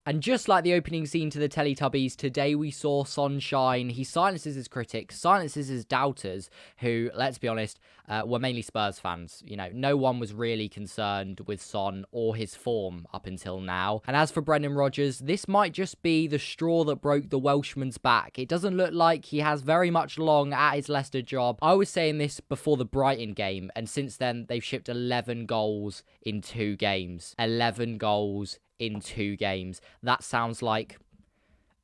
And just like the opening scene to the Teletubbies, today we saw Son shine. He silences his critics, silences his doubters, who, let's be honest, were mainly Spurs fans. You know, no one was really concerned with Son or his form up until now. And as for Brendan Rodgers, this might just be the straw that broke the Welshman's back. It doesn't look like he has very much long at his Leicester job. I was saying this before the Brighton game, and since then they've shipped 11 goals in 2 games. 11 goals in 2 games. That sounds like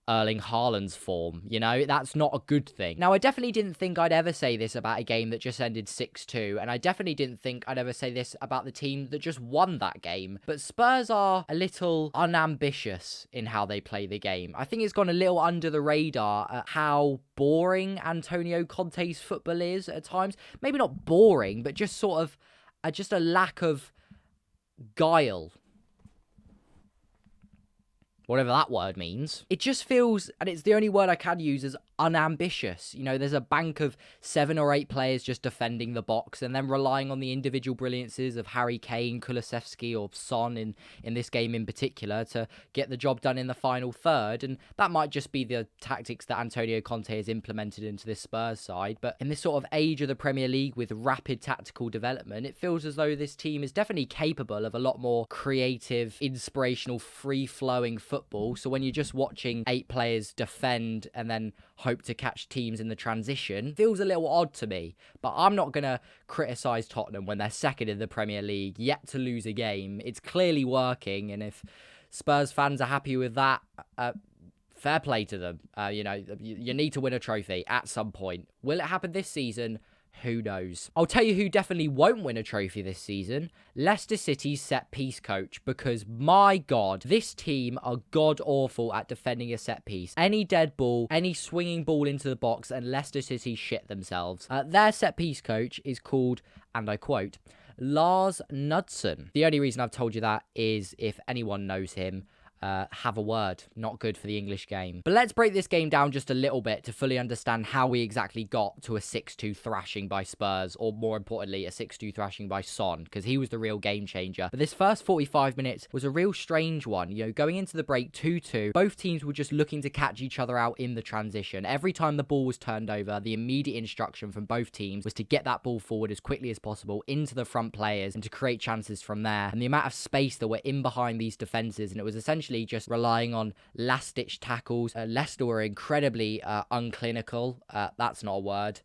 Erling Haaland's form, you know? That's not a good thing. Now, I definitely didn't think I'd ever say this about a game that just ended 6-2, and I definitely didn't think I'd ever say this about the team that just won that game, but Spurs are a little unambitious in how they play the game. I think it's gone a little under the radar at how boring Antonio Conte's football is at times. Maybe not boring, but just sort of just a lack of guile, whatever that word means. It just feels, and it's the only word I can use, as unambitious. You know, there's a bank of 7 or 8 players just defending the box and then relying on the individual brilliances of Harry Kane, Kulusevski, or Son in this game in particular to get the job done in the final third. And that might just be the tactics that Antonio Conte has implemented into this Spurs side. But in this sort of age of the Premier League with rapid tactical development, it feels as though this team is definitely capable of a lot more creative, inspirational, free-flowing football. So when you're just watching 8 players defend and then hope to catch teams in the transition, feels a little odd to me. But I'm not going to criticise Tottenham when they're second in the Premier League, yet to lose a game. It's clearly working, and if Spurs fans are happy with that, fair play to them. You know, you need to win a trophy at some point. Will it happen this season? Who knows? I'll tell you who definitely won't win a trophy this season. Leicester City's set-piece coach, because my God, this team are god-awful at defending a set-piece. Any dead ball, any swinging ball into the box, and Leicester City shit themselves. Their set-piece coach is called, and I quote, Lars Knudsen. The only reason I've told you that is if anyone knows him, have a word. Not good for the English game. But let's break this game down just a little bit to fully understand how we exactly got to a 6-2 thrashing by Spurs, or more importantly, a 6-2 thrashing by Son, because he was the real game changer. But this first 45 minutes was a real strange one. You know, going into the break 2-2, both teams were just looking to catch each other out in the transition. Every time the ball was turned over, the immediate instruction from both teams was to get that ball forward as quickly as possible into the front players and to create chances from there. And the amount of space that were in behind these defenses, and it was essentially just relying on last-ditch tackles. Leicester were incredibly unclinical. That's not a word.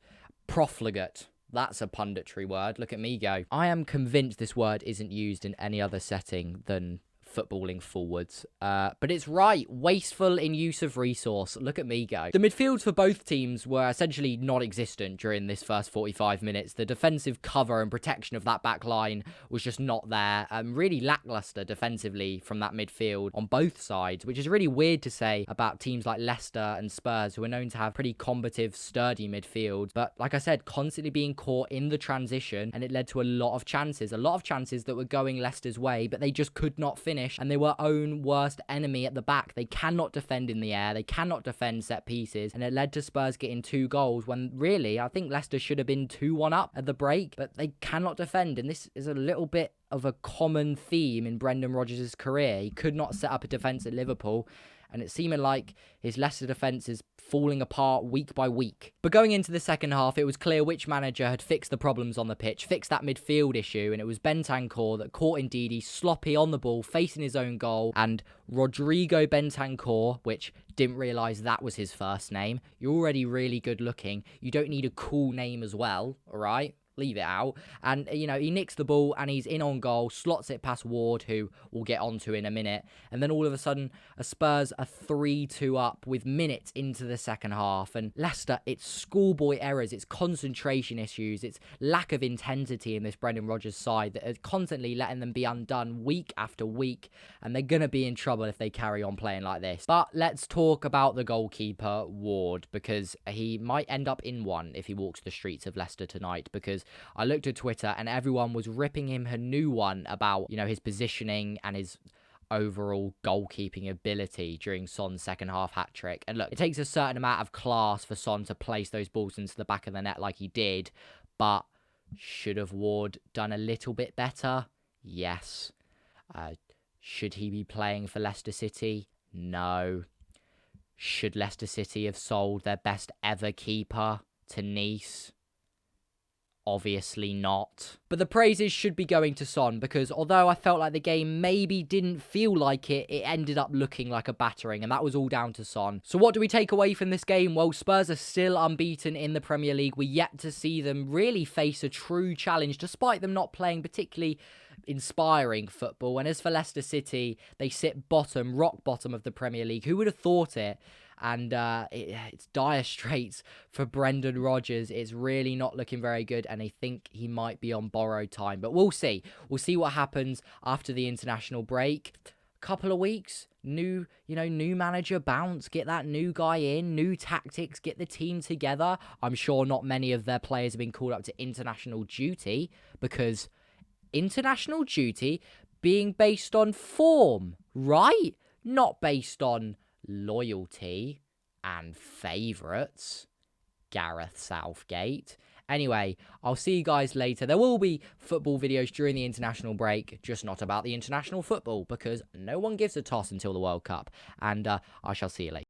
Profligate. That's a punditry word. Look at me go. I am convinced this word isn't used in any other setting than footballing forwards. But it's right. Wasteful in use of resource. Look at me go. The midfields for both teams were essentially non-existent during this first 45 minutes. The defensive cover and protection of that back line was just not there. Really lackluster defensively from that midfield on both sides, which is really weird to say about teams like Leicester and Spurs, who are known to have pretty combative, sturdy midfields. But like I said, constantly being caught in the transition, and it led to a lot of chances that were going Leicester's way, but they just could not finish, and they were own worst enemy at the back. They cannot defend in the air, they cannot defend set pieces, and it led to Spurs getting 2 goals when really I think Leicester should have been 2-1 up at the break, but they cannot defend. And this is a little bit of a common theme in Brendan Rodgers' career. He could not set up a defence at Liverpool, and it's seeming like his Leicester defence is falling apart week by week. But going into the second half, it was clear which manager had fixed the problems on the pitch, fixed that midfield issue, and it was Bentancur that caught Ndidi sloppy on the ball, facing his own goal, and Rodrigo Bentancur, which didn't realise that was his first name. You're already really good looking. You don't need a cool name as well, all right? Leave it out. And, you know, he nicks the ball and he's in on goal, slots it past Ward, who we'll get onto in a minute. And then all of a sudden, Spurs are 3-2 up with minutes into the second half. And Leicester, it's schoolboy errors, it's concentration issues, it's lack of intensity in this Brendan Rodgers side that are constantly letting them be undone week after week. And they're going to be in trouble if they carry on playing like this. But let's talk about the goalkeeper, Ward, because he might end up in one if he walks the streets of Leicester tonight, because I looked at Twitter and everyone was ripping him a new one about, you know, his positioning and his overall goalkeeping ability during Son's second half hat-trick. And look, it takes a certain amount of class for Son to place those balls into the back of the net like he did, but should have Ward done a little bit better? Yes. Should he be playing for Leicester City? No. Should Leicester City have sold their best ever keeper to Nice? Obviously not. But the praises should be going to Son, because although I felt like the game maybe didn't feel like it, it ended up looking like a battering, and that was all down to Son. So what do we take away from this game? Well, Spurs are still unbeaten in the Premier League. We're yet to see them really face a true challenge, despite them not playing particularly inspiring football. And as for Leicester City, they sit bottom, rock bottom of the Premier League. Who would have thought it? And it's dire straits for Brendan Rodgers. It's really not looking very good, and I think he might be on borrowed time. But we'll see. We'll see what happens after the international break. Couple of weeks, new manager bounce, get that new guy in, new tactics, get the team together. I'm sure not many of their players have been called up to international duty, because international duty being based on form, right? Not based on loyalty and favourites. Gareth Southgate. Anyway, I'll see you guys later. There will be football videos during the international break, just not about the international football, because no one gives a toss until the World Cup. And I shall see you later.